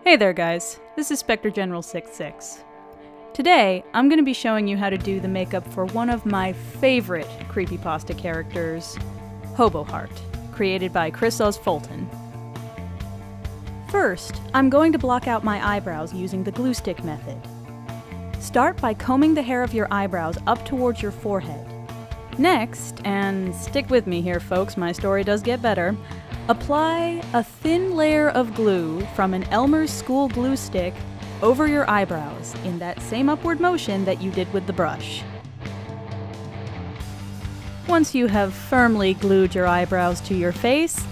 Hey there guys, this is Spectre General 66. Today, I'm going to be showing you how to do the makeup for one of my favorite creepypasta characters, Hobo Heart, created by Chris Oz Fulton. First, I'm going to block out my eyebrows using the glue stick method. Start by combing the hair of your eyebrows up towards your forehead. Next, and stick with me here folks, my story does get better, apply a thin layer of glue from an Elmer's school glue stick over your eyebrows in that same upward motion that you did with the brush. Once you have firmly glued your eyebrows to your face,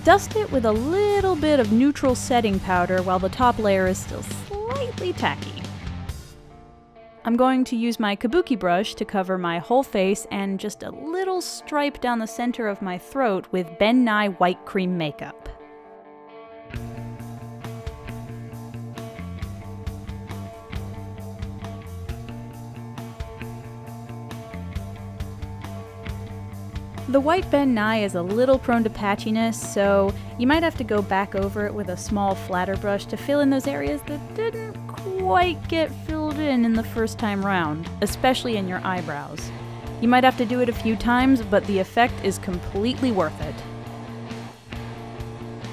dust it with a little bit of neutral setting powder while the top layer is still slightly tacky. I'm going to use my kabuki brush to cover my whole face and just a little stripe down the center of my throat with Ben Nye white cream makeup. The white Ben Nye is a little prone to patchiness, so you might have to go back over it with a small flatter brush to fill in those areas that didn't quite get filled in the first time round, especially in your eyebrows. You might have to do it a few times, but the effect is completely worth it.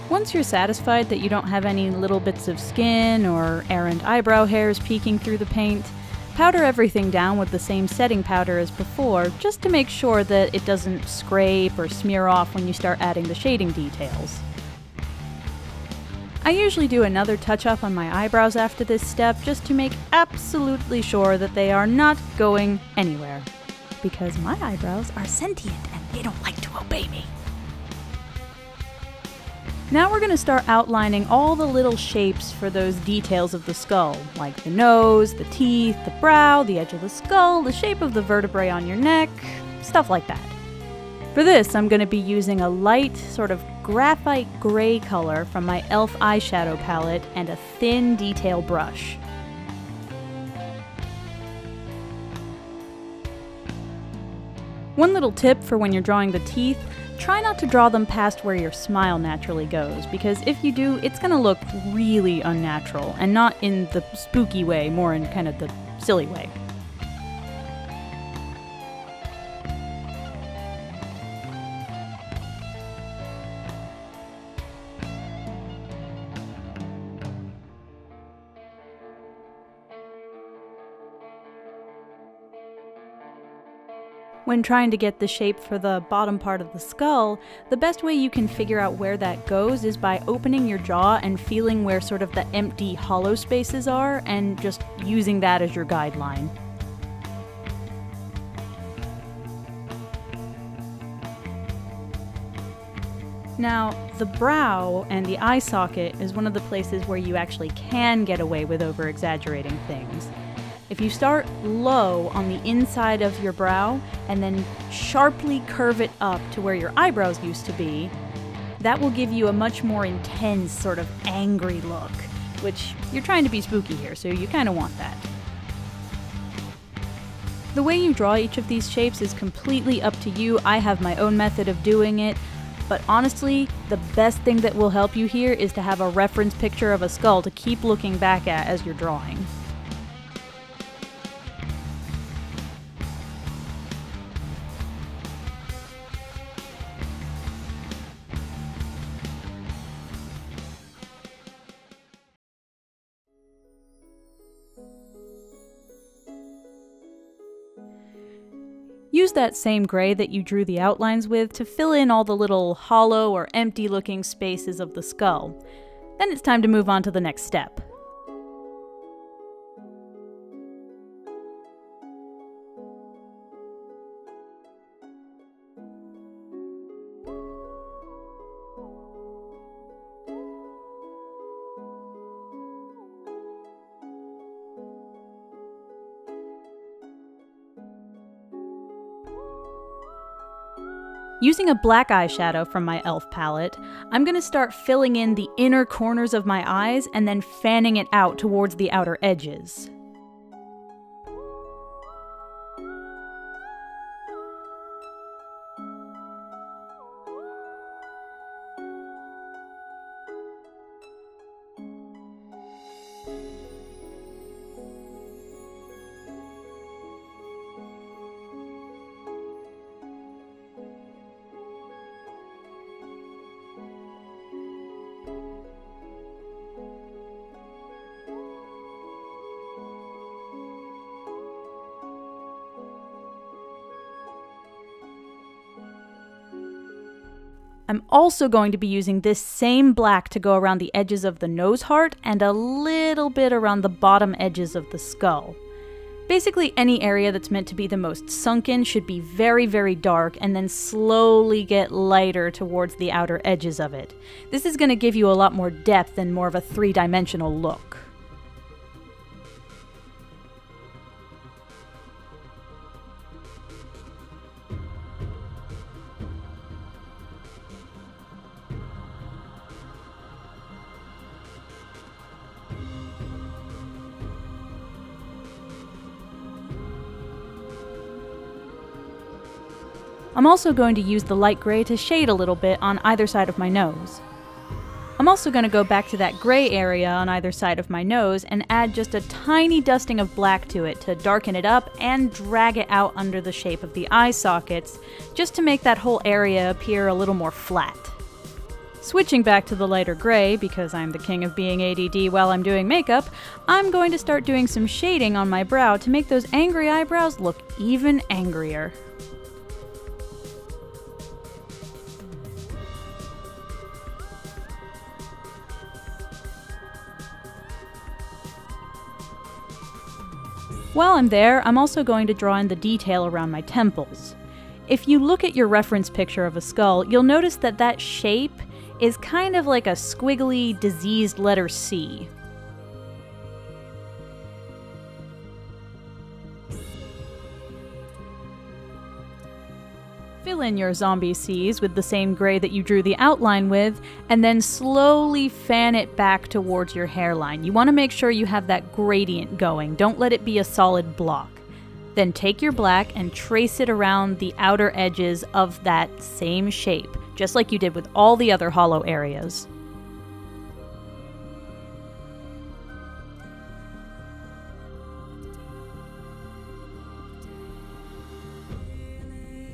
Once you're satisfied that you don't have any little bits of skin or errant eyebrow hairs peeking through the paint, powder everything down with the same setting powder as before, just to make sure that it doesn't scrape or smear off when you start adding the shading details. I usually do another touch-up on my eyebrows after this step just to make absolutely sure that they are not going anywhere. Because my eyebrows are sentient and they don't like to obey me. Now we're going to start outlining all the little shapes for those details of the skull, like the nose, the teeth, the brow, the edge of the skull, the shape of the vertebrae on your neck, stuff like that. For this, I'm going to be using a light, sort of graphite gray color from my e.l.f. eyeshadow palette and a thin detail brush. One little tip for when you're drawing the teeth, try not to draw them past where your smile naturally goes, because if you do, it's going to look really unnatural, and not in the spooky way, more in kind of the silly way. When trying to get the shape for the bottom part of the skull, the best way you can figure out where that goes is by opening your jaw and feeling where sort of the empty hollow spaces are, and just using that as your guideline. Now, the brow and the eye socket is one of the places where you actually can get away with over-exaggerating things. If you start low on the inside of your brow and then sharply curve it up to where your eyebrows used to be, that will give you a much more intense, sort of angry look, which you're trying to be spooky here, so you kind of want that. The way you draw each of these shapes is completely up to you. I have my own method of doing it, but honestly, the best thing that will help you here is to have a reference picture of a skull to keep looking back at as you're drawing. Use that same gray that you drew the outlines with to fill in all the little hollow or empty looking spaces of the skull. Then it's time to move on to the next step. Using a black eyeshadow from my e.l.f. palette, I'm going to start filling in the inner corners of my eyes and then fanning it out towards the outer edges. I'm also going to be using this same black to go around the edges of the nose heart and a little bit around the bottom edges of the skull. Basically, any area that's meant to be the most sunken should be very, very dark and then slowly get lighter towards the outer edges of it. This is going to give you a lot more depth and more of a three-dimensional look. I'm also going to use the light gray to shade a little bit on either side of my nose. I'm also going to go back to that gray area on either side of my nose and add just a tiny dusting of black to it to darken it up and drag it out under the shape of the eye sockets, just to make that whole area appear a little more flat. Switching back to the lighter gray, because I'm the king of being ADD while I'm doing makeup, I'm going to start doing some shading on my brow to make those angry eyebrows look even angrier. While I'm there, I'm also going to draw in the detail around my temples. If you look at your reference picture of a skull, you'll notice that that shape is kind of like a squiggly, diseased letter C. Fill in your zombie C's with the same gray that you drew the outline with, and then slowly fan it back towards your hairline. You want to make sure you have that gradient going. Don't let it be a solid block. Then take your black and trace it around the outer edges of that same shape, just like you did with all the other hollow areas.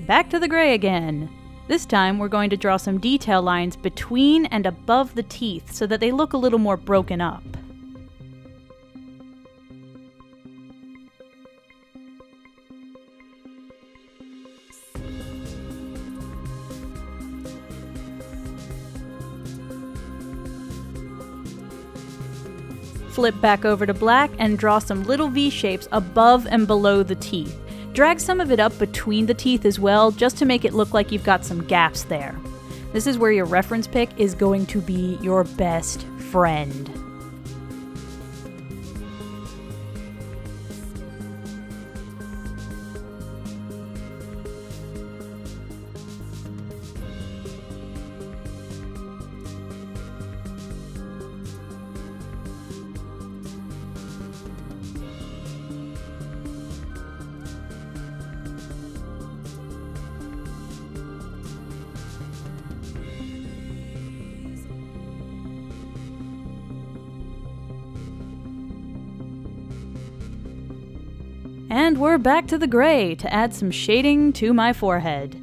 Back to the gray again. This time we're going to draw some detail lines between and above the teeth so that they look a little more broken up. Flip back over to black and draw some little V-shapes above and below the teeth. Drag some of it up between the teeth as well, just to make it look like you've got some gaps there. This is where your reference pick is going to be your best friend. And we're back to the gray to add some shading to my forehead.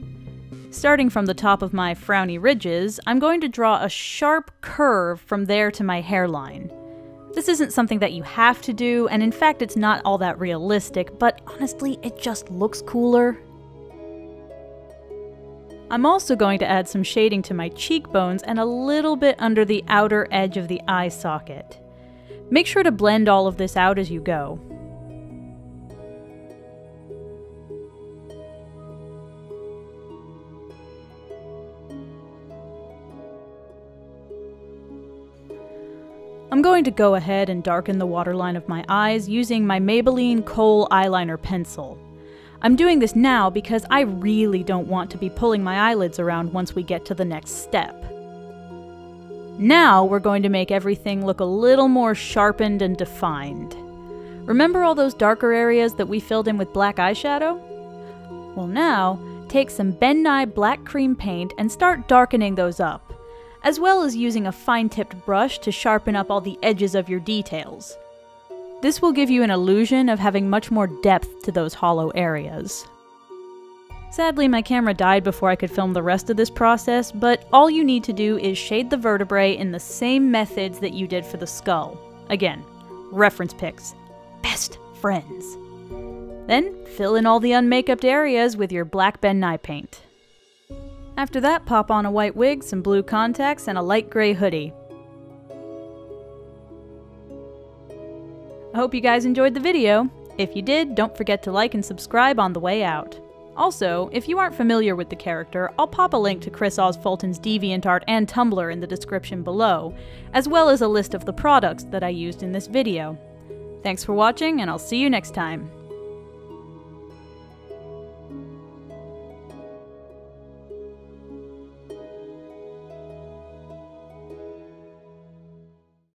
Starting from the top of my frowny ridges, I'm going to draw a sharp curve from there to my hairline. This isn't something that you have to do, and in fact it's not all that realistic, but honestly it just looks cooler. I'm also going to add some shading to my cheekbones and a little bit under the outer edge of the eye socket. Make sure to blend all of this out as you go. I'm going to go ahead and darken the waterline of my eyes using my Maybelline Kohl eyeliner pencil. I'm doing this now because I really don't want to be pulling my eyelids around once we get to the next step. Now we're going to make everything look a little more sharpened and defined. Remember all those darker areas that we filled in with black eyeshadow? Well now, take some Ben Nye black cream paint and start darkening those up, as well as using a fine-tipped brush to sharpen up all the edges of your details. This will give you an illusion of having much more depth to those hollow areas. Sadly, my camera died before I could film the rest of this process, but all you need to do is shade the vertebrae in the same methods that you did for the skull. Again, reference pics. Best friends. Then, fill in all the unmakeup areas with your black Ben Nye paint. After that, pop on a white wig, some blue contacts, and a light gray hoodie. I hope you guys enjoyed the video. If you did, don't forget to like and subscribe on the way out. Also, if you aren't familiar with the character, I'll pop a link to Chris Oz Fulton's DeviantArt and Tumblr in the description below, as well as a list of the products that I used in this video. Thanks for watching, and I'll see you next time.